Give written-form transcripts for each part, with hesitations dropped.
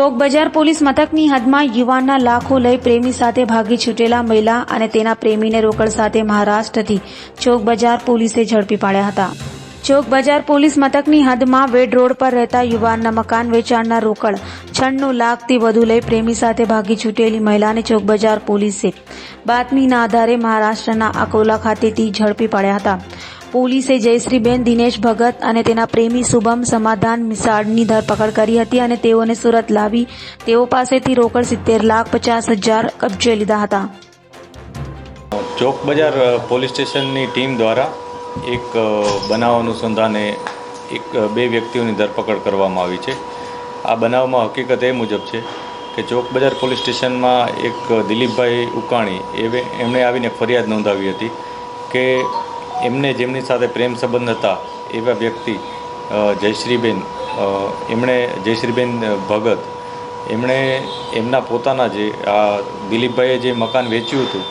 ચોક બજાર પોલીસ મથકની હદમાં યુવાનના લાખો લઈ પ્રેમી સાથે ભાગી છૂટેલા મહિલા અને તેના પ્રેમીને રોકડ સાથે મહારાષ્ટ્રથી ચોક બજાર પોલીસે ઝડપી પાડ્યા હતા. ચોક બજાર પોલીસ મથકની હદમાં વેડ રોડ પર રહેતા યુવાનના મકાન વેચાણના રોકડ 96 લાખથી વધુ લઈ પ્રેમી સાથે ભાગી છૂટેલી મહિલાને ચોક બજાર પોલીસે બાતમીના આધારે મહારાષ્ટ્રના અકોલા ખાતેથી ઝડપી પાડ્યા હતા. પોલીસે જયશ્રીબેન દિનેશ ભગત અને તેના પ્રેમી શુભમ સમાધાન મિસાળની ધરપકડ કરી હતી અને તેઓને સુરત લાવી તેઓ પાસેથી રોકડ 70,50,000 કબજે લીધા હતા. ચોક બજાર પોલીસ સ્ટેશનની ટીમ દ્વારા એક બનાવ અનુસંધાને બે વ્યક્તિઓની ધરપકડ કરવામાં આવી છે. આ બનાવમાં હકીકત એ મુજબ છે કે ચોક બજાર પોલીસ સ્ટેશનમાં એક દિલીપભાઈ ઉકાણી એમણે આવીને ફરિયાદ નોંધાવી હતી કે એમને જેમની સાથે પ્રેમ સંબંધ હતા એવા વ્યક્તિ જયશ્રીબેન ભગત એમણે એમના પોતાના જે આ દિલીપભાઈએ જે મકાન વેચ્યું હતું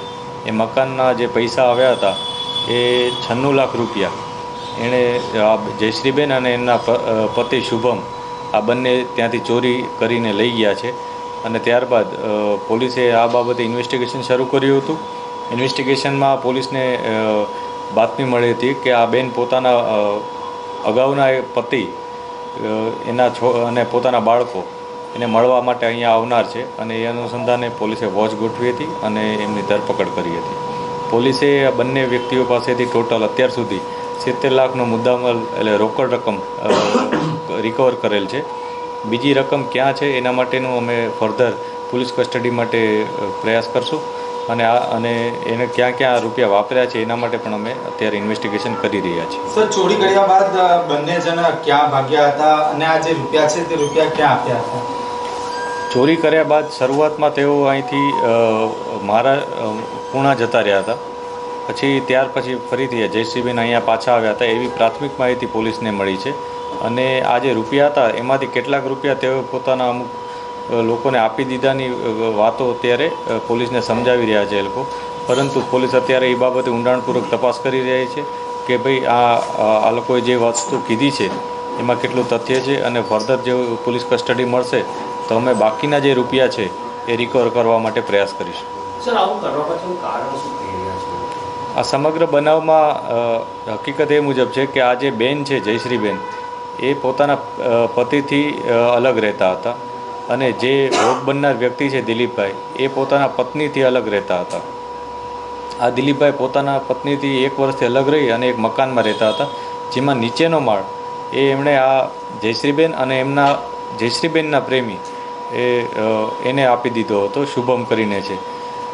એ મકાનના જે પૈસા આવ્યા હતા એ 96 લાખ રૂપિયા એણે જયશ્રીબેન અને એમના પતિ શુભમ આ બંને ત્યાંથી ચોરી કરીને લઈ ગયા છે. અને ત્યારબાદ પોલીસે આ બાબતે ઇન્વેસ્ટિગેશન શરૂ કર્યું હતું. ઇન્વેસ્ટિગેશનમાં પોલીસને બાતમી મળી હતી કે આ બેન પોતાના અગાઉના પતિ અને પોતાના બાળકો એને મળવા માટે અહીંયા આવનાર છે અને એ અનુસંધાને પોલીસે વોચ ગોઠવી હતી અને એમની ધરપકડ કરી હતી. પોલીસે આ બંને વ્યક્તિઓ પાસેથી ટોટલ અત્યાર સુધી 70 લાખનો મુદ્દામાલ એટલે રોકડ રકમ રિકવર કરેલ છે. બીજી રકમ ક્યાં છે એના માટેનું અમે ફર્ધર પોલીસ કસ્ટડી માટે પ્રયાસ કરશું અને એને ક્યાં ક્યાં રૂપિયા વાપર્યા છે એના માટે પણ અમે અત્યારે ઇન્વેસ્ટિગેશન કરી રહ્યા છીએ. સર, ચોરી કર્યા બાદ બંને જણા ક્યાં ભાગ્યા હતા અને આ જે રૂપિયા છે તે રૂપિયા ક્યાં આપ્યા હતા? ચોરી કર્યા બાદ શરૂઆતમાં તેઓ અહીંથી પુણા જતા રહ્યા હતા. ત્યાર પછી ફરીથી જયશ્રીબેન અહીંયા પાછા આવ્યા હતા એવી પ્રાથમિક માહિતી પોલીસને મળી છે. અને આ જે રૂપિયા હતા એમાંથી કેટલાક રૂપિયા તેઓ પોતાના અમુક લોકોને આપી દીધાની વાતો અત્યારે પોલીસને સમજાવી રહ્યા છે એ લોકો. પરંતુ પોલીસ અત્યારે એ બાબતે ઊંડાણપૂર્વક તપાસ કરી રહી છે કે ભાઈ આ લોકોએ જે વસ્તુ કીધી છે એમાં કેટલું તથ્ય છે અને ફર્ધર જે પોલીસ કસ્ટડી મળશે તો અમે બાકીના જે રૂપિયા છે એ રિકવર કરવા માટે પ્રયાસ કરીશું. સર, આવું કરવા પાછળનું કારણ શું થઈ રહ્યા છે? આ સમગ્ર બનાવમાં હકીકત એ મુજબ છે કે આ જે બેન છે જયશ્રીબેન એ પોતાના પતિથી અલગ રહેતા હતા અને જે ભોગ બનનાર વ્યક્તિ છે દિલીપભાઈ એ પોતાના પત્નીથી અલગ રહેતા હતા. આ દિલીપભાઈ પોતાના પત્નીથી 1 વર્ષથી અલગ રહી અને એક મકાનમાં રહેતા હતા જેમાં નીચેનો માળ એમણે આ જયશ્રીબેન અને જયશ્રીબેનના પ્રેમી એને આપી દીધો હતો. શુભમ કરીને છે,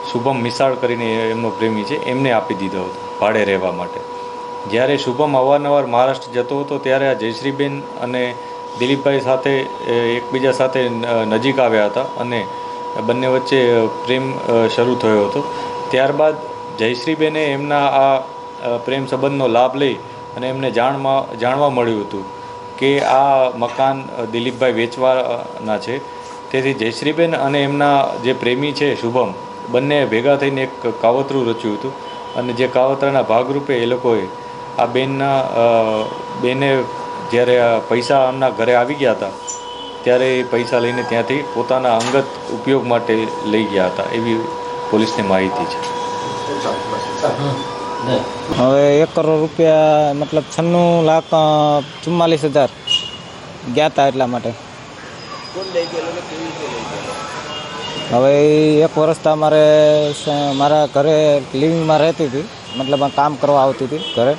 શુભમ મિસાળ કરીને એમનો પ્રેમી છે, એમને આપી દીધો હતો ભાડે રહેવા માટે. જ્યારે શુભમ અવારનવાર મહારાષ્ટ્ર જતો હતો ત્યારે આ જયશ્રીબેન અને દિલીપભાઈ સાથે એકબીજા સાથે નજીક આવ્યા હતા અને બંને વચ્ચે પ્રેમ શરૂ થયો હતો. ત્યારબાદ જયશ્રીબેને એમના આ પ્રેમ સંબંધનો લાભ લઈ અને એમને જાણવા મળ્યું હતું કે આ મકાન દિલીપભાઈ વેચવાના છે. તેથી જયશ્રીબેન અને એમના જે પ્રેમી છે શુભમ બંને ભેગા થઈને એક કાવતરું રચ્યું હતું અને જે કાવતરાના ભાગરૂપે એ લોકોએ આ બેને જ્યારે આ પૈસા એમના ઘરે આવી ગયા હતા ત્યારે એ પૈસા લઈને ત્યાંથી પોતાના અંગત ઉપયોગ માટે લઈ ગયા હતા એવી પોલીસને માહિતી છે. હવે 1 કરોડ રૂપિયા મતલબ 96,44,000 ગયા હતા એટલા માટે. હવે 1 વર્ષથી મારા ઘરે લિવિંગમાં રહેતી હતી, મતલબ કામ કરવા આવતી હતી ઘરે.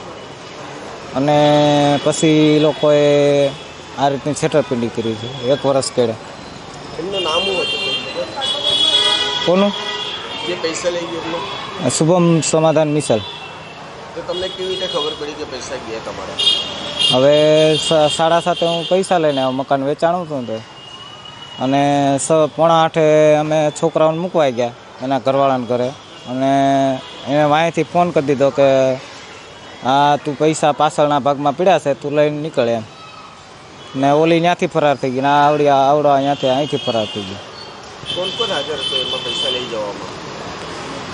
અને પછી લોકોએ આ રીતની છેતરપિંડી કરી છે. 1 વર્ષ કર્યા. એમનું નામ શું હતું? કોનું? જે પૈસા લઈ ગયો? શુભમ સમાધાન મિસાલ. તો તમને કેવી રીતે ખબર પડી કે પૈસા ગયા તમારા? હવે 7:30 હું પૈસા લઈને મકાન વેચાણું હતું તો અને 7:45 અમે છોકરાઓને મૂકવા ગયા એના ઘરવાળાને ઘરે. અને એને વાંયથી ફોન કરી દીધો કે હા તું પૈસા પાછળના ભાગમાં પીડ્યા છે, તું લઈને નીકળે એમ. ને ઓલી ત્યાંથી ફરાર થઈ ગઈ ને આવડો અહીંથી ફરાર થઈ ગઈ. કોણ કોણ હાજર હતો એમાં પૈસા લઈ જવામાં?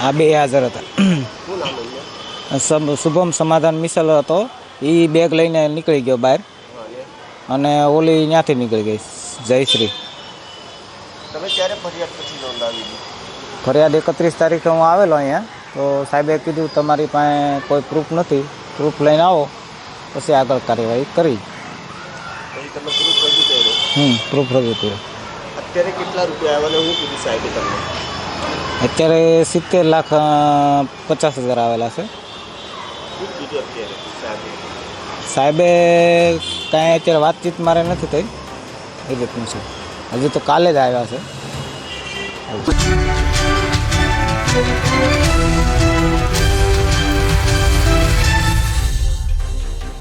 આ 2 હાજર હતા. શું નામ એમનું? શુભમ સમાધાન મિસાલ હતો. એ બેગ લઈને નીકળી ગયો બહાર અને ઓલી ત્યાંથી નીકળી ગઈ જયશ્રી. તમે ક્યારે ફરિયાદ પછી નોંધાવી હતી? ફરિયાદ 31 તારીખે હું આવેલો અહીંયા, તો સાહેબે કીધું તમારી પાસે કોઈ પ્રૂફ નથી, પ્રૂફ લઈને આવો પછી આગળ કાર્યવાહી કરી. પછી તમે પ્રૂફ રજૂ કર્યો. પ્રૂફ રજૂ કર્યો. અત્યારે કેટલા રૂપિયા આવ્યા અને શું કીધું સાહેબે તમને? અત્યારે 70,50,000 આવેલા છે. શું કીધું અત્યારે સાહેબે? સાહેબે કાંઈ અત્યારે વાતચીત મારે નથી થઈ એ રીતનું છે. હજુ તો કાલે જ આવ્યા છે.